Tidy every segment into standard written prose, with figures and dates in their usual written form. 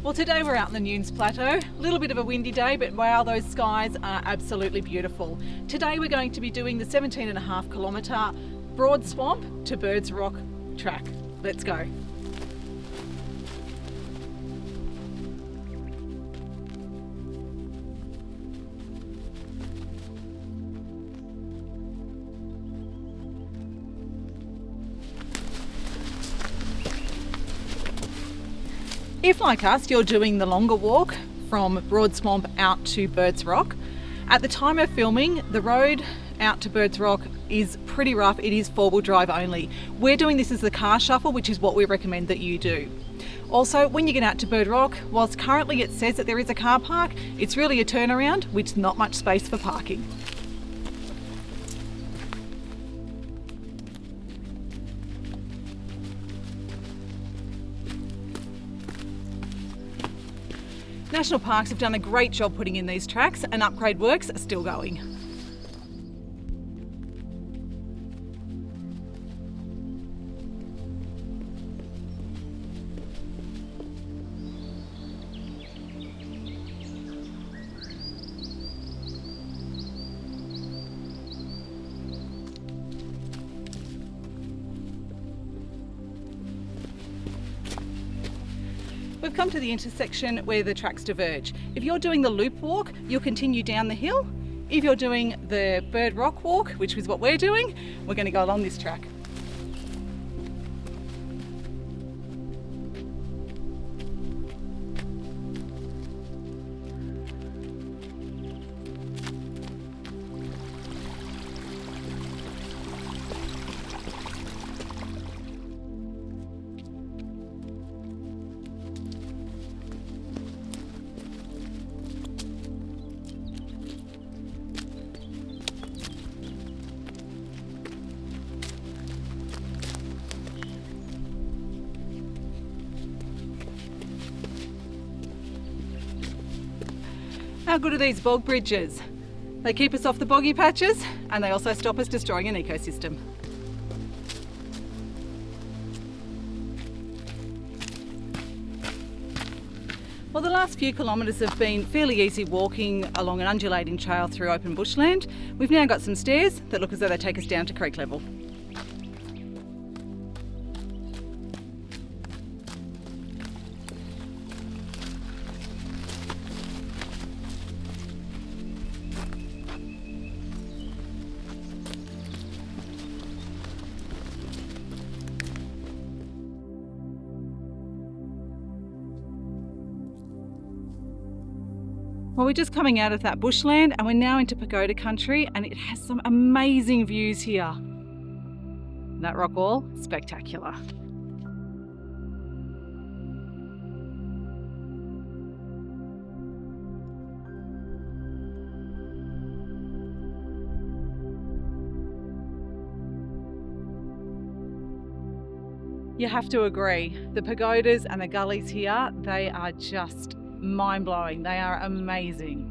Well, today we're out in the Newnes Plateau. A little bit of a windy day, but wow, those skies are absolutely beautiful. Today we're going to be doing the 17.5 kilometre Broad Swamp to Birds Rock track. Let's go. If, like us, you're doing the longer walk from Broad Swamp out to Birds Rock, at the time of filming, the road out to Birds Rock is pretty rough. It is four-wheel drive only. We're doing this as the car shuffle, which is what we recommend that you do. Also, when you get out to Bird Rock, whilst currently it says that there is a car park, it's really a turnaround, with not much space for parking. National Parks have done a great job putting in these tracks, and upgrade works are still going. We've come to the intersection where the tracks diverge. If you're doing the loop walk, you'll continue down the hill. If you're doing the Bird Rock walk, which is what we're doing, we're going to go along this track. How good are these bog bridges? They keep us off the boggy patches, and they also stop us destroying an ecosystem. Well, the last few kilometres have been fairly easy walking along an undulating trail through open bushland. We've now got some stairs that look as though they take us down to creek level. Well, we're just coming out of that bushland and we're now into pagoda country, and it has some amazing views here. That rock wall, spectacular. You have to agree, the pagodas and the gullies here, they are just mind-blowing. They are amazing.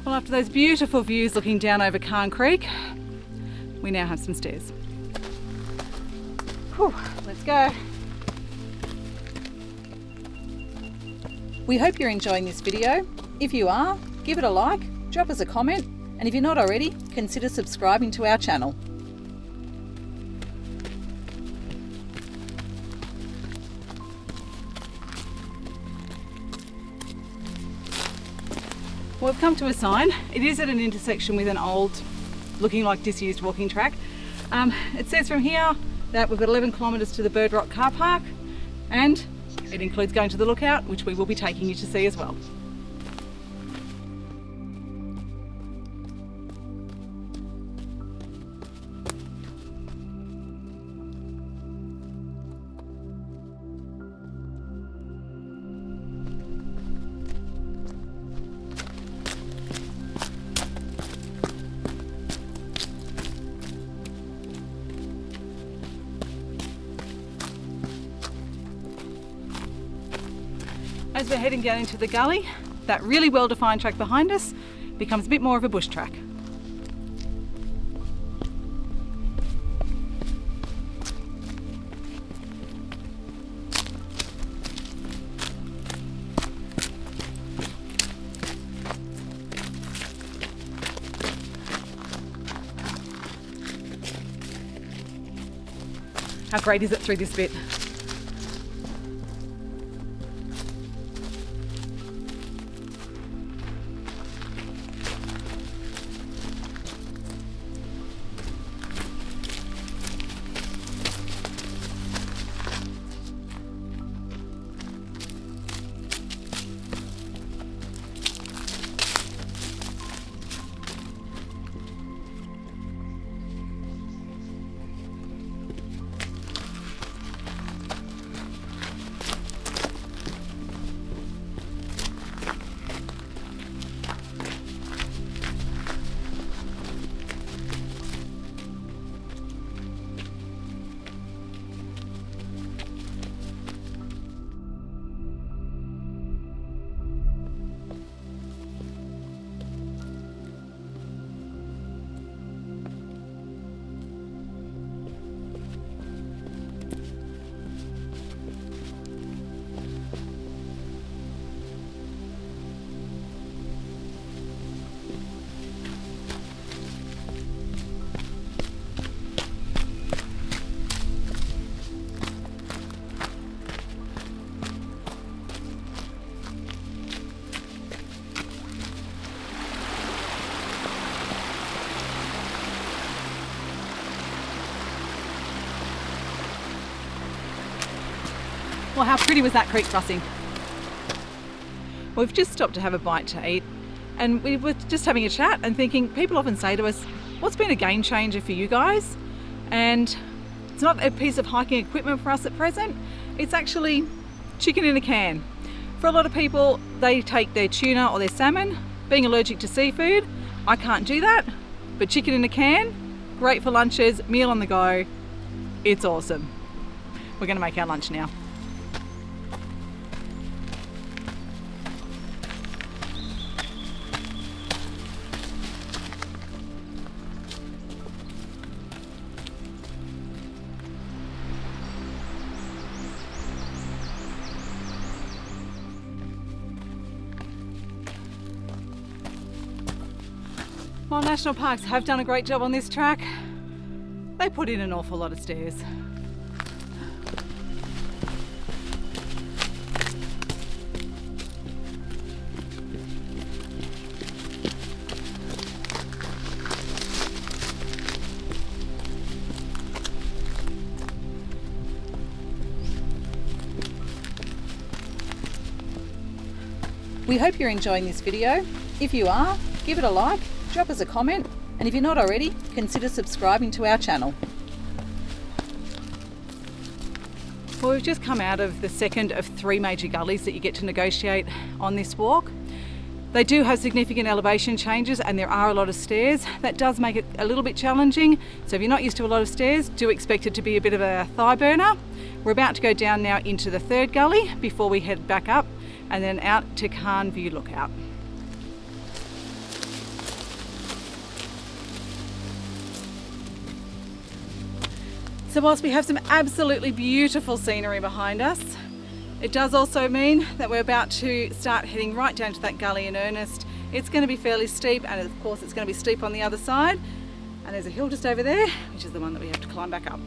Well, after those beautiful views looking down over Carne Creek, we now have some stairs. Whew, let's go. We hope you're enjoying this video. If you are, give it a like, drop us a comment, and if you're not already, consider subscribing to our channel. Well, we've come to a sign. It is at an intersection with an old, looking like disused walking track. It says from here that we've got 11 kilometres to the Birds Rock Carpark, and it includes going to the lookout, which we will be taking you to see as well. as we're heading down into the gully, that really well-defined track behind us becomes a bit more of a bush track. How great is it through this bit? Well, how pretty was that creek crossing? We've just stopped to have a bite to eat, and we were just having a chat and thinking, people often say to us, what's been a game changer for you guys? And it's not a piece of hiking equipment for us at present, it's actually chicken in a can. For a lot of people, they take their tuna or their salmon. Being allergic to seafood, I can't do that, but chicken in a can, great for lunches, meal on the go, it's awesome. We're gonna make our lunch now. While national parks have done a great job on this track, they put in an awful lot of stairs. We hope you're enjoying this video. If you are, give it a like, drop us a comment, and if you're not already, consider subscribing to our channel. Well, we've just come out of the second of 3 major gullies that you get to negotiate on this walk. They do have significant elevation changes and there are a lot of stairs. That does make it a little bit challenging, so if you're not used to a lot of stairs, do expect it to be a bit of a thigh burner. We're about to go down now into the third gully before we head back up and then out to Carne View Lookout. So whilst we have some absolutely beautiful scenery behind us, it does also mean that we're about to start heading right down to that gully in earnest. It's going to be fairly steep, and of course it's going to be steep on the other side, and there's a hill just over there, which is the one that we have to climb back up.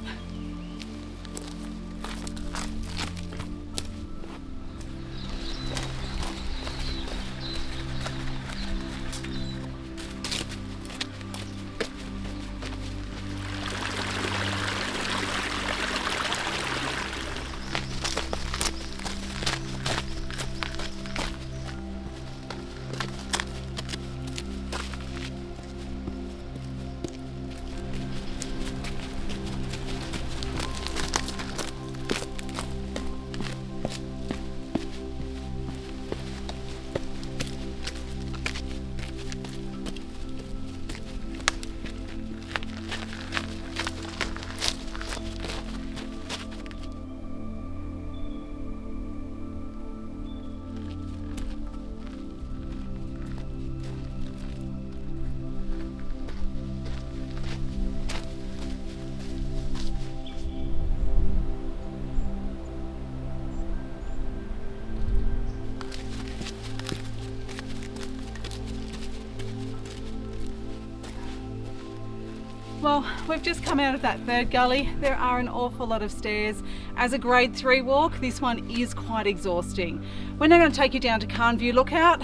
Well, we've just come out of that third gully. There are an awful lot of stairs. As a grade 3 walk, this one is quite exhausting. We're now going to take you down to Carne View Lookout.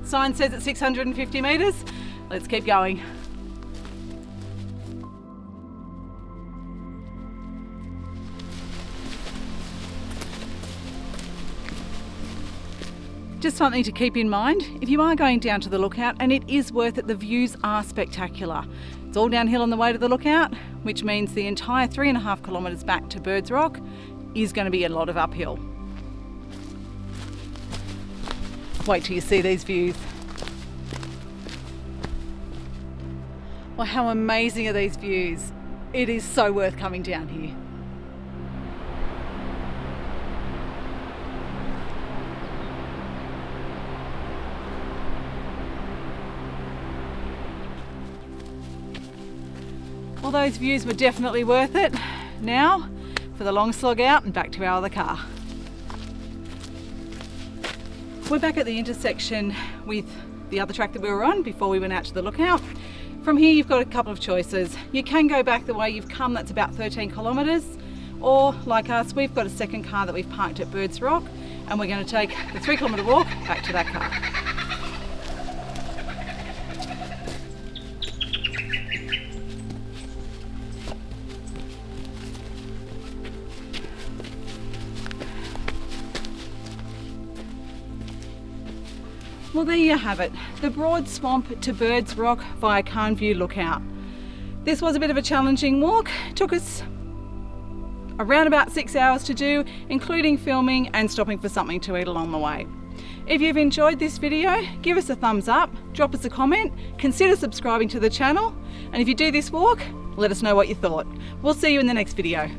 Sign says it's 650 metres. Let's keep going. Just something to keep in mind, if you are going down to the lookout, and it is worth it, the views are spectacular. It's all downhill on the way to the lookout, which means the entire 3.5 kilometres back to Birds Rock is going to be a lot of uphill. Wait till you see these views. Well, how amazing are these views? It is so worth coming down here. Well, those views were definitely worth it. Now for the long slog out and back to our other car. We're back at the intersection with the other track that we were on before we went out to the lookout. From here you've got a couple of choices. You can go back the way you've come, that's about 13 kilometres, or like us, we've got a second car that we've parked at Birds Rock and we're going to take the 3 kilometre walk back to that car. Well, there you have it, the broad swamp to Birds Rock via Carne View Lookout. This was a bit of a challenging walk. It took us around about 6 hours to do, including filming and stopping for something to eat along the way. If you've enjoyed this video, give us a thumbs up, drop us a comment, consider subscribing to the channel, and if you do this walk, let us know what you thought. We'll see you in the next video.